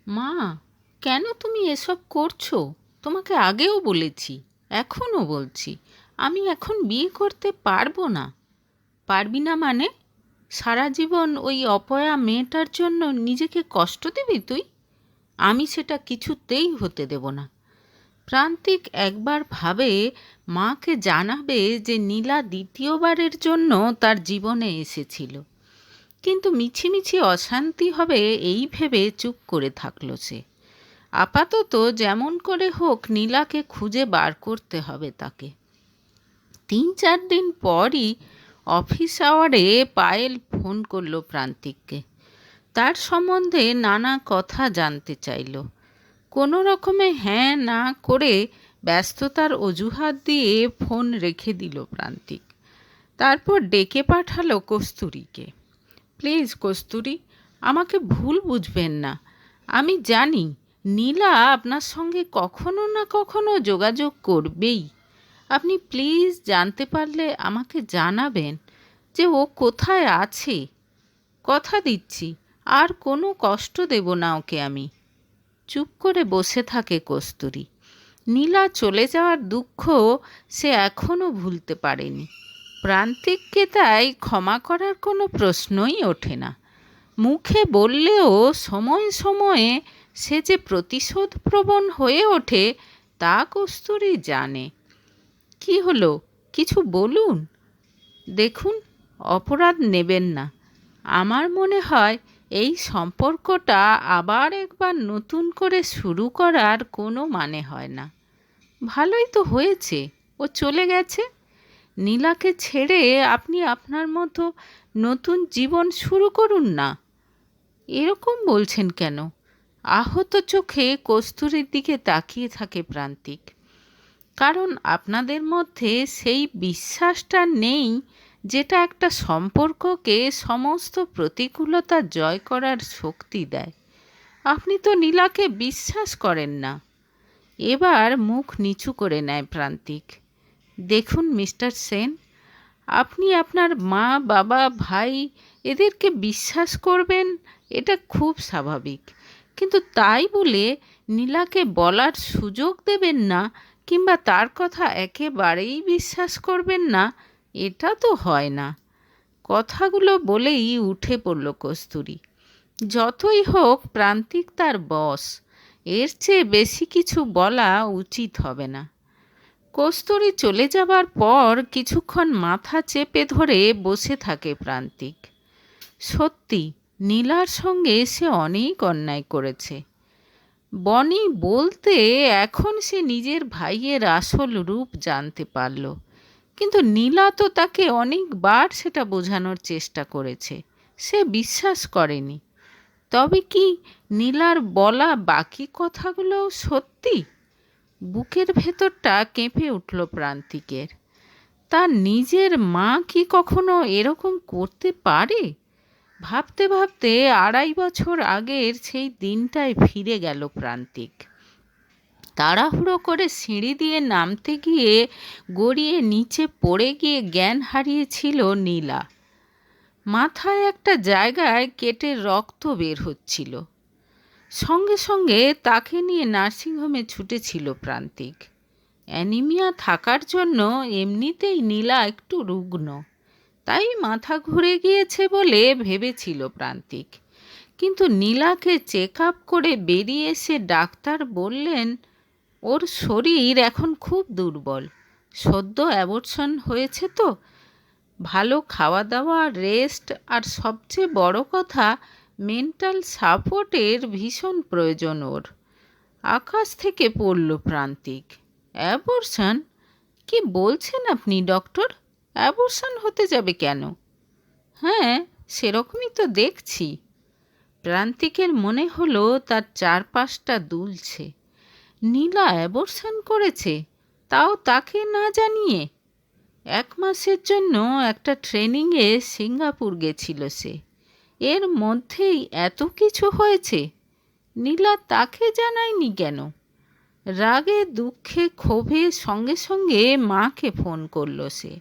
মা, কেন তুমি এসব করছো? তোমাকে আগেও বলেছি, এখনও বলছি, আমি এখন বিয়ে করতে পারবো না। পারবি না মানে? সারা জীবন ওই অপয়া মেয়েটার জন্য নিজেকে কষ্ট দিবি তুই? আমি সেটা কিছুতেই হতে দেব না। প্রান্তিক একবার ভাবে মাকে জানাবে যে নীলা দ্বিতীয়বারের জন্য তার জীবনে এসেছিল, কিন্তু মিছিমিছি অশান্তি হবে এই ভেবে চুপ করে থাকলো সে। আপাতত যেমন করে হোক নীলাকে খুঁজে বার করতে হবে তাকে। 3-4 দিন পরই অফিস আওয়ারে পায়েল ফোন করলো প্রান্তিককে। তার সম্বন্ধে নানা কথা জানতে চাইল। কোনো রকমে হ্যাঁ না করে ব্যস্ততার অজুহাত দিয়ে ফোন রেখে দিল প্রান্তিক। তারপর ডেকে পাঠালো কস্তুরীকে। প্লিজ কস্তুরী, আমাকে ভুল বুঝবেন না। আমি জানি নীলা আপনার সঙ্গে কখনো না কখনো যোগাযোগ করবেই। আপনি প্লিজ জানতে পারলে আমাকে জানাবেন যে ও কোথায় আছে। কথা দিচ্ছি আর কোনো কষ্ট দেব না ওকে আমি। চুপ করে বসে থাকে কস্তুরী। নীলা চলে যাওয়ার দুঃখ সে এখনও ভুলতে পারেনি। প্রান্তিককে তাই ক্ষমা করার কোনো প্রশ্নই ওঠে না। মুখে বললেও সময়ে সময়ে সে যে প্রতিশোধপ্রবণ হয়ে ওঠে তা কস্তুরী জানে। কি হলো, কিছু বলুন। দেখুন, অপরাধ নেবেন না। আমার মনে হয় এই সম্পর্কটা আবার একবার নতুন করে শুরু করার কোনো মানে হয় না। ভালোই তো হয়েছে ও চলে গেছে। নীলাকে ছেড়ে আপনি আপনার মতো নতুন জীবন শুরু করুন না। এরকম বলছেন কেন? আহত চোখে কস্তুরীর দিকে তাকিয়ে থাকে প্রান্তিক। কারণ আপনাদের মধ্যে সেই বিশ্বাসটা নেই যেটা একটা সম্পর্ককে সমস্ত প্রতিকূলতা জয় করার শক্তি দেয়। আপনি তো নীলাকে বিশ্বাস করেন না। এবার মুখ নিচু করে নেয় প্রান্তিক। দেখুন মিস্টার সেন, আপনি আপনার মা, বাবা, ভাই এদেরকে বিশ্বাস করবেন, এটা খুব স্বাভাবিক। কিন্তু তাই বলে নীলাকে বলার সুযোগ দেবেন না কিংবা তার কথা একেবারেই বিশ্বাস করবেন না, এটা তো হয় না। কথাগুলো বলেই উঠে পড়ল কস্তুরী। যতই হোক প্রান্তিক তার বস, এর চেয়ে বেশি কিছু বলা উচিত হবে না। কস্তুরী চলে যাবার পর কিছুক্ষণ মাথা চেপে ধরে বসে থাকে প্রান্তিক। সত্যি নীলার সঙ্গে সে অনেক অন্যায় করেছে। বনি বলতে এখন সে নিজের ভাইয়ের আসল রূপ জানতে পারল, কিন্তু নীলা তো তাকে অনেকবার সেটা বোঝানোর চেষ্টা করেছে, সে বিশ্বাস করেনি। তবে কি নীলার বলা বাকি কথাগুলোও সত্যি? বুকের ভেতরটা কেঁপে উঠল প্রান্তিকের। তার নিজের মা কি কখনো এরকম করতে পারে? ভাবতে ভাবতে 2.5 বছর আগের সেই দিনটায় ফিরে গেল প্রান্তিক। তাড়াহুড়ো করে সিঁড়ি দিয়ে নামতে গিয়ে গড়িয়ে নিচে পড়ে গিয়ে জ্ঞান হারিয়েছিল নীলা। মাথায় একটা জায়গায় কেটে রক্ত বের হচ্ছিল। সঙ্গে সঙ্গে তাকে নিয়ে নার্সিংহোমে ছুটেছিল প্রান্তিক। অ্যানিমিয়া থাকার জন্য এমনিতেই নীলা একটু রুগ্ন, তাই মাথা ঘুরে গিয়েছে বলে ভেবেছিল প্রান্তিক। কিন্তু নীলাকে চেক আপ করে বেরিয়ে এসে ডাক্তার বললেন ওর শরীর এখন খুব দুর্বল, সদ্য অ্যাবর্শন হয়েছে তো, ভালো খাওয়া দাওয়া, রেস্ট আর সবচেয়ে বড় কথা মেন্টাল সাপোর্টের ভীষণ প্রয়োজন ওর। আকাশ থেকে পড়ল প্রান্তিক। অ্যাবর্শন? কি বলছেন আপনি ডক্টর? অ্যাবর্শন হতে যাবে কেন? হ্যাঁ, সেরকমই তো দেখছি। প্রান্তিকের মনে হলো তার চারপাশটা দুলছে। নীলা অ্যাবর্শন করেছে, তাও তাকে না জানিয়ে? 1 মাসের জন্য একটা ট্রেনিংয়ে সিঙ্গাপুর গেছিল সে, এর মধ্যেই এত কিছু হয়েছে। নীলা তাকে জানায়নি কেন? রাগে দুঃখে ক্ষোভে সঙ্গে সঙ্গে মাকে ফোন করলো সে।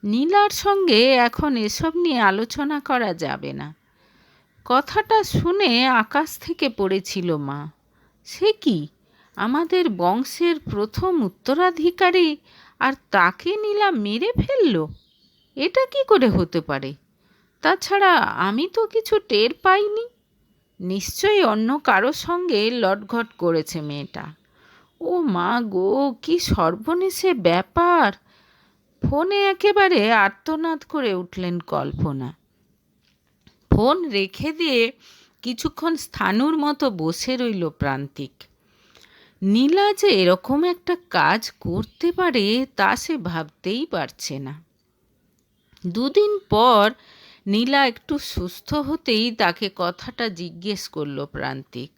নীলার সঙ্গে এখন এসব নিয়ে আলোচনা করা যাবে না। কথাটা শুনে আকাশ থেকে পড়েছিল মা। সে কি, আমাদের বংশের প্রথম উত্তরাধিকারী, আর তাকে নীলা মেরে ফেলল? এটা কি করে হতে পারে? তাছাড়া আমি তো কিছু টের পাইনি। নিশ্চয়ই অন্য কারো সঙ্গে লটঘট করেছে মেয়েটা। ও মা গো, কি সর্বনেশে ব্যাপার! ফোনে একেবারে আর্তনাদ করে উঠলেন কল্পনা। ফোন রেখে দিয়ে কিছুক্ষণ স্থাণুর মতো বসে রইল প্রান্তিক। নীলা যে এরকম একটা কাজ করতে পারে তা সে ভাবতেই পারছে না। দুদিন পর নীলা একটু সুস্থ হতেই তাকে কথাটা জিজ্ঞেস করল প্রান্তিক।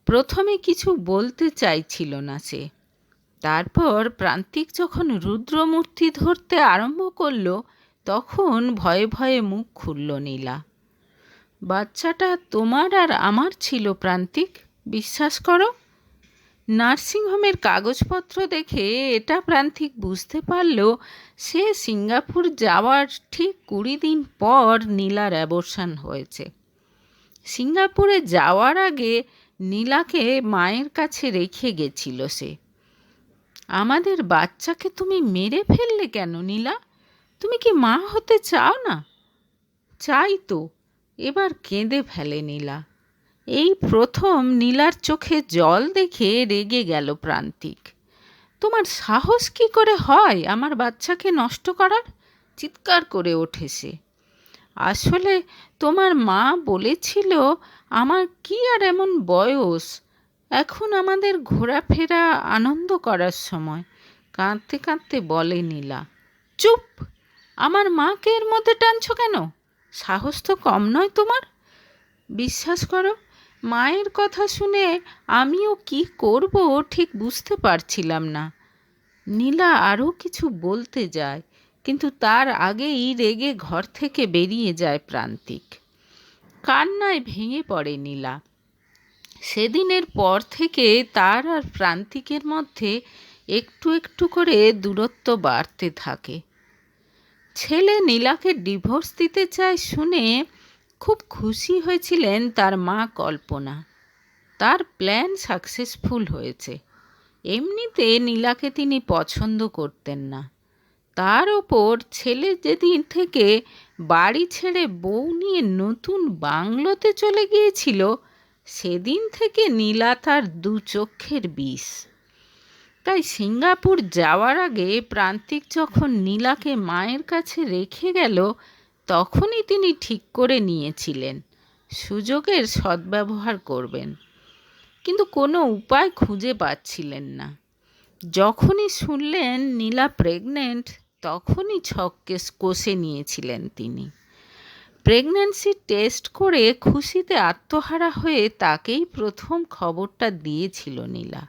প্রথমে কিছু বলতে চাইছিল না সে। তারপর প্রান্তিক যখন রুদ্রমূর্তি ধরতে আরম্ভ করল তখন ভয়ে ভয়ে মুখ খুলল নীলা। বাচ্চাটা তোমার আর আমার ছিল প্রান্তিক, বিশ্বাস করো। নার্সিংহোমের কাগজপত্র দেখে এটা প্রান্তিক বুঝতে পারল সে সিঙ্গাপুর যাওয়ার ঠিক 20 দিন পর নীলার অ্যাবর্শন হয়েছে। সিঙ্গাপুরে যাওয়ার আগে নীলাকে মায়ের কাছে রেখে গেছিল সে। আমাদের বাচ্চাকে তুমি মেরে ফেললে কেন নীলা? তুমি কি মা হতে চাও না? চাই তো। এবার কেঁদে ফেলে নীলা। এই প্রথম নীলার চোখে জল দেখে রেগে গেল প্রান্তিক। তোমার সাহস কি করে হয় আমার বাচ্চাকে নষ্ট করার? চিৎকার করে ওঠে সে। আসলে তোমার মা বলেছিল আমার কি আর এমন বয়স, এখন আমাদের ঘোরাফেরা আনন্দ করার সময়, কাঁদতে কাঁদতে বলে নীলা। চুপ! আমার মাকে এর মধ্যে টানছো কেন? সাহস তো কম নয় তোমার। বিশ্বাস করো, মায়ের কথা শুনে আমিও কি করব ঠিক বুঝতে পারছিলাম না। নীলা আরও কিছু বলতে যায়, কিন্তু তার আগেই রেগে ঘর থেকে বেরিয়ে যায় প্রান্তিক। কান্নায় ভেঙে পড়ে নীলা। সেদিনের পর থেকে তার আর প্রান্তিকের মধ্যে একটু একটু করে দূরত্ব বাড়তে থাকে। ছেলে নীলাকে ডিভোর্স দিতে চায় শুনে খুব খুশি হয়েছিলেন তার মা কল্পনা। তার প্ল্যান সাকসেসফুল হয়েছে। এমনিতে নীলাকে তিনি পছন্দ করতেন না। তার ওপর ছেলে যেদিন থেকে বাড়ি ছেড়ে বউ নিয়ে নতুন বাংলোতে চলে গিয়েছিল সেদিন থেকে নীলা তার দু চক্ষের বিষ। তাই সিঙ্গাপুর যাওয়ার আগে প্রান্তিক যখন নীলাকে মায়ের কাছে রেখে গেল তখনই তিনি ঠিক করে নিয়েছিলেন সুযোগের সদ্ব্যবহার করবেন, কিন্তু কোনো উপায় খুঁজে পাচ্ছিলেন না। যখনই শুনলেন নীলা প্রেগনেন্ট তখনই ছককে কষে নিয়েছিলেন তিনি। প্রেগন্যান্সি টেস্ট করে খুশিতে আত্মহারা হয়ে তাকেই প্রথম খবরটা দিয়েছিল নীলা।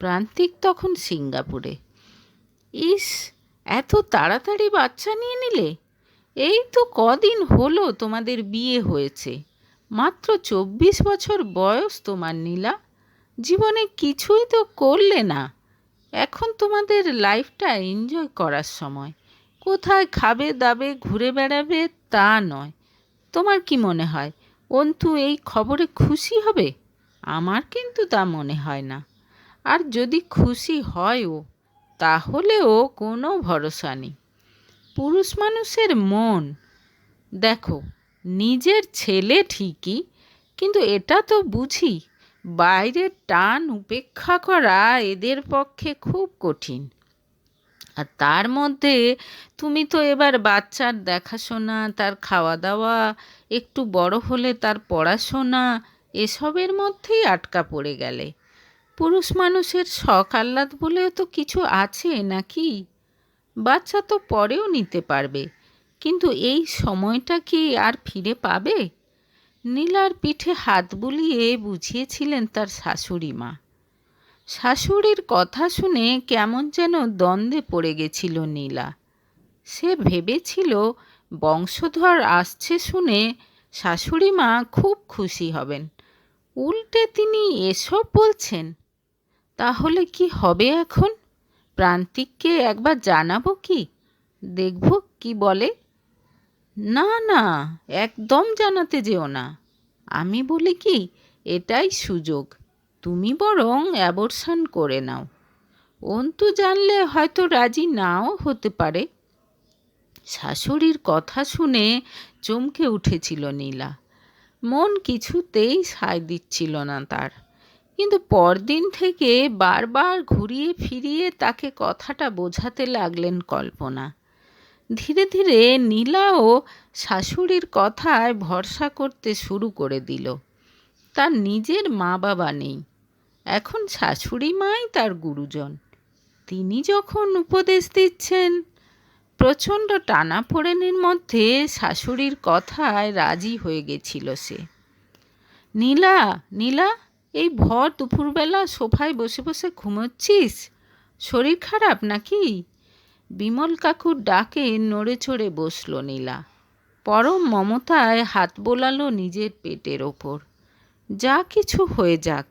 প্রান্তিক তখন সিঙ্গাপুরে। ইস, এত তাড়াতাড়ি বাচ্চা নিয়ে নিলে? এই তো কদিন হলো তোমাদের বিয়ে হয়েছে, মাত্র 24 বছর বয়স তোমার নীলা। জীবনে কিছুই তো করলে না। এখন তোমাদের লাইফটা এনজয় করার সময়। কোথায় খাবে দাবে ঘুরে বেড়াবে তা নয়। তোমার কি মনে হয় অন্তু এই খবরে খুশি হবে? আমার কিন্তু তা মনে হয় না। আর যদি খুশি হয়ও তাহলেও কোনো ভরসা নেই। পুরুষ মানুষের মন, দেখো, নিজের ছেলে ঠিকই, কিন্তু এটা তো বুঝি বাইরের টান উপেক্ষা করা এদের পক্ষে খুব কঠিন। আর তার মধ্যে তুমি তো এবার বাচ্চার দেখাশোনা, তার খাওয়া দাওয়া, একটু বড় হলে তার পড়াশোনা, এসবের মধ্যেই আটকা পড়ে গেলে। পুরুষ মানুষের শখ আহ্লাদ বলেও তো কিছু আছে নাকি? বাচ্চা তো পরেও নিতে পারবে, কিন্তু এই সময়টা কি আর ফিরে পাবে? নীলার পিঠে হাত বুলিয়ে বুঝিয়েছিলেন তার শাশুড়ি মা। শাশুড়ির কথা শুনে কেমন যেন দ্বন্দ্বে পড়ে গেছিল নীলা। সে ভেবেছিল বংশধর আসছে শুনে শাশুড়ি মা খুব খুশি হবেন, উল্টে তিনি এসব বলছেন। তাহলে কি হবে এখন? প্রান্তিককে একবার জানাবো কি? দেখব কি বলে। না না, একদম জানাতে যেও না। আমি বলি কি, এটাই সুযোগ, তুমি বরং অ্যাবর্শন করে নাও। অন্তু জানলে হয়তো রাজি নাও হতে পারে। শাশুড়ির কথা শুনে চমকে উঠেছিল নীলা। মন কিছুতেই সায় দিচ্ছিল না তার। কিন্তু পরদিন থেকে বারবার ঘুরিয়ে ফিরিয়ে তাকে কথাটা বোঝাতে লাগলেন কল্পনা। ধীরে ধীরে নীলাও শাশুড়ির কথায় ভরসা করতে শুরু করে দিল। তার নিজের মা বাবা নেই, এখন শাশুড়ি মাই তার গুরুজন। তিনি যখন উপদেশ দিচ্ছেন, প্রচণ্ড টানাপোড়েনের মধ্যে শাশুড়ির কথায় রাজি হয়ে গেছিল সে। নীলা, নীলা, এই ভর দুপুরবেলা সোফায় বসে বসে ঘুমোচ্ছিস? শরীর খারাপ নাকি? বিমল কাকুর ডাকে নড়ে চড়ে বসল নীলা। পরম মমতায় হাত বোলালো নিজের পেটের ওপর। যা কিছু হয়ে যাক,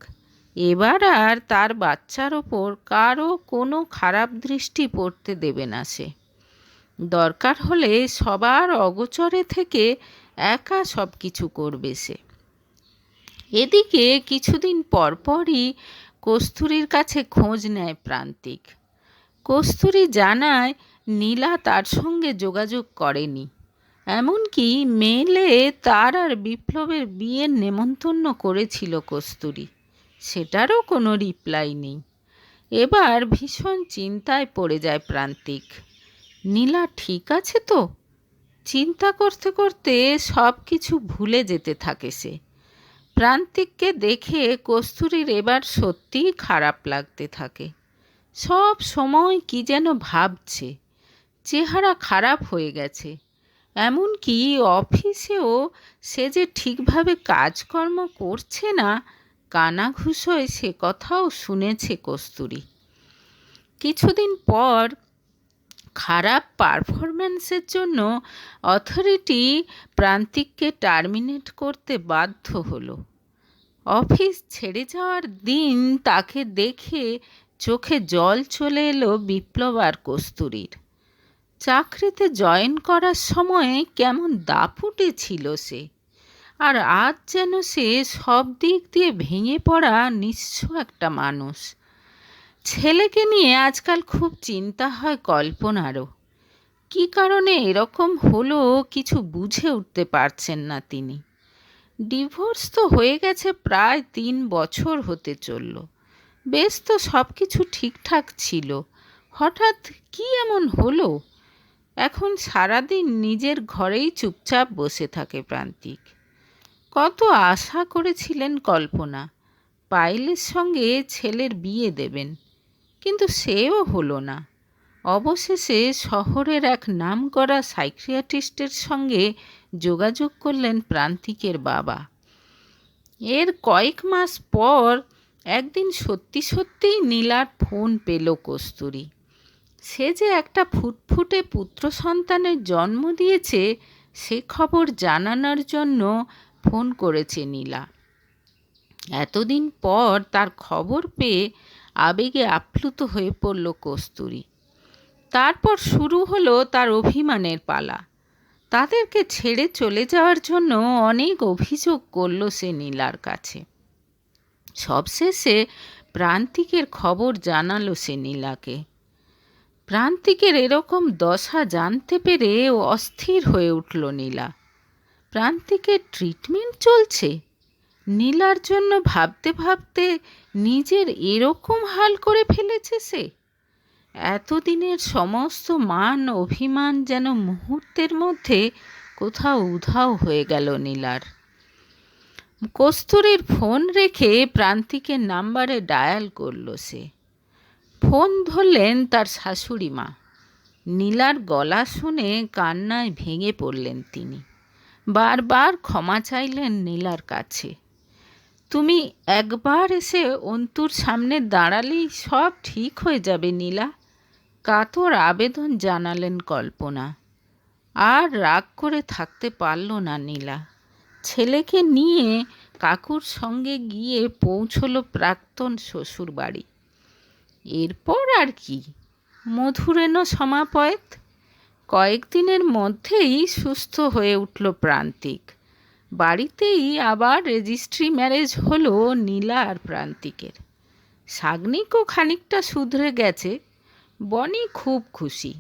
এবার আর তার বাচ্চার ওপর কারও কোনো খারাপ দৃষ্টি পড়তে দেবে না সে। দরকার হলে সবার অগোচরে থেকে একা সব কিছু করবে সে। এদিকে কিছুদিন পরপরই কস্তুরীর কাছে খোঁজ নেয় প্রান্তিক। কস্তুরী জানায় নীলা তার সঙ্গে যোগাযোগ করেনি। এমনকি মেলে তার আর বিপ্লবের বিয়ের নেমন্তন্ন করেছিল কস্তুরী, সেটারও কোনো রিপ্লাই নেই। এবার ভীষণ চিন্তায় পড়ে যায় প্রান্তিক। নীলা ঠিক আছে তো? চিন্তা করতে করতে সব কিছু ভুলে যেতে থাকে সে। প্রান্তিককে দেখে কস্তুরীর এবার সত্যিই খারাপ লাগতে থাকে। সব সময় কি যেন ভাবছে, চেহারা খারাপ হয়ে গেছে। এমনকি অফিসেও সে যে ঠিকভাবে কাজকর্ম করছে না, কানাঘুষোয় সে কথাও শুনেছে কস্তুরী। কিছুদিন পর খারাপ পারফরম্যান্সের জন্য অথরিটি প্রান্তিককে টার্মিনেট করতে বাধ্য হলো। অফিস ছেড়ে যাওয়ার দিন তাকে দেখে চোখে জল চলে এলো বিপ্লব আর কস্তুরীর। চাকরিতে জয়েন করার সময় কেমন দাপুটে ছিল সে, আর আজ যেন সে সব দিক দিয়ে ভেঙে পড়া নিঃস্ব একটা মানুষ। ছেলেকে নিয়ে আজকাল খুব চিন্তা হয় কল্পনারও। কী কারণে এরকম হলো কিছু বুঝে উঠতে পারছেন না তিনি। ডিভোর্স তো হয়ে গেছে প্রায় 3 বছর হতে চলল। বেশ তো সব কিছু ঠিকঠাক ছিল, হঠাৎ কি এমন হলো? এখন সারাদিন নিজের ঘরেই চুপচাপ বসে থাকে প্রান্তিক। কত আশা করেছিলেন কল্পনা, পায়েলের সঙ্গে ছেলের বিয়ে দেবেন, কিন্তু সেও হলো না। অবশেষে শহরের এক নামকরা সাইকিয়াট্রিস্টের সঙ্গে যোগাযোগ করলেন প্রান্তিকের বাবা। এর কয়েক মাস পর একদিন সত্যি সত্যিই নীলার ফোন পেল কস্তুরী। সে যে একটা ফুটফুটে পুত্র সন্তানের জন্ম দিয়েছে সে খবর জানানোর জন্য ফোন করেছে নীলা। এতদিন পর তার খবর পেয়ে আবেগে আপ্লুত হয়ে পড়ল কস্তুরী। তারপর শুরু হলো তার অভিমানের পালা। তাদেরকে ছেড়ে চলে যাওয়ার জন্য অনেক অভিযোগ করল সে নীলার কাছে। সবশেষে প্রান্তিকের খবর জানালো সে নীলাকে। প্রান্তিকের এরকম দশা জানতে পেরে অস্থির হয়ে উঠল নীলা। প্রান্তিকের ট্রিটমেন্ট চলছে? নীলার জন্য ভাবতে ভাবতে নিজের এরকম হাল করে ফেলেছে সে। এতদিনের সমস্ত মান অভিমান যেন মুহূর্তের মধ্যে কোথাও উধাও হয়ে গেল নীলার। কস্তুরীর ফোন রেখে প্রান্তিকের নাম্বারে ডায়াল করল সে। ফোন ধরলেন তার শাশুড়ি মা। নীলার গলা শুনে কান্নায় ভেঙে পড়লেন তিনি। বারবার ক্ষমা চাইলেন নীলার কাছে। তুমি একবার এসে অন্তুর সামনে দাঁড়ালেই সব ঠিক হয়ে যাবে নীলা, কাতর আবেদন জানালেন কল্পনা। আর রাগ করে থাকতে পারল না নীলা। ছেলেকে নিয়ে কাকুর সঙ্গে গিয়ে পৌঁছল প্রাক্তন শ্বশুর বাড়ি। এরপর আর কি, মধুরেণ সমাপয়েৎ। কয়েকদিনের মধ্যেই সুস্থ হয়ে উঠল প্রান্তিক। বাড়িতেই আবার রেজিস্ট্রি ম্যারেজ হলো নীলা আর প্রান্তিকের। সাগ্নিকও খানিকটা শুধরে গেছে, বনি খুব খুশি।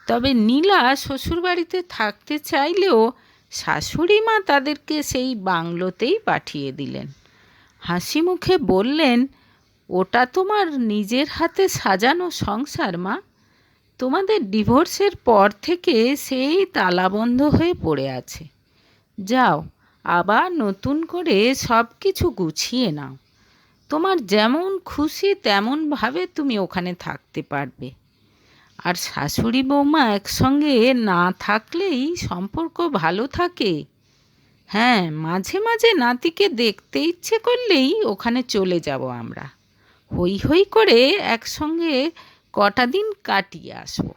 তবে নীলা শ্বশুরবাড়িতে থাকতে চাইলেও শাশুড়ি মা তাদেরকে সেই বাংলোতেই পাঠিয়ে দিলেন। হাসি মুখে বললেন, ওটা তোমার নিজের হাতে সাজানো সংসার মা। তোমাদের ডিভোর্সের পর থেকে সেই তালাবন্ধ হয়ে পড়ে আছে। যাও, আবার নতুন করে সব কিছু গুছিয়ে নাও। তোমার যেমন খুশি তেমনভাবে তুমি ওখানে থাকতে পারবে। আর শাশুড়ি বৌমা একসঙ্গে না থাকলেই সম্পর্ক ভালো থাকে। হ্যাঁ, মাঝে মাঝে নাতিকে দেখতে ইচ্ছে করলেই ওখানে চলে যাব আমরা। হই হই করে একসঙ্গে কটা দিন কাটিয়ে আসবো।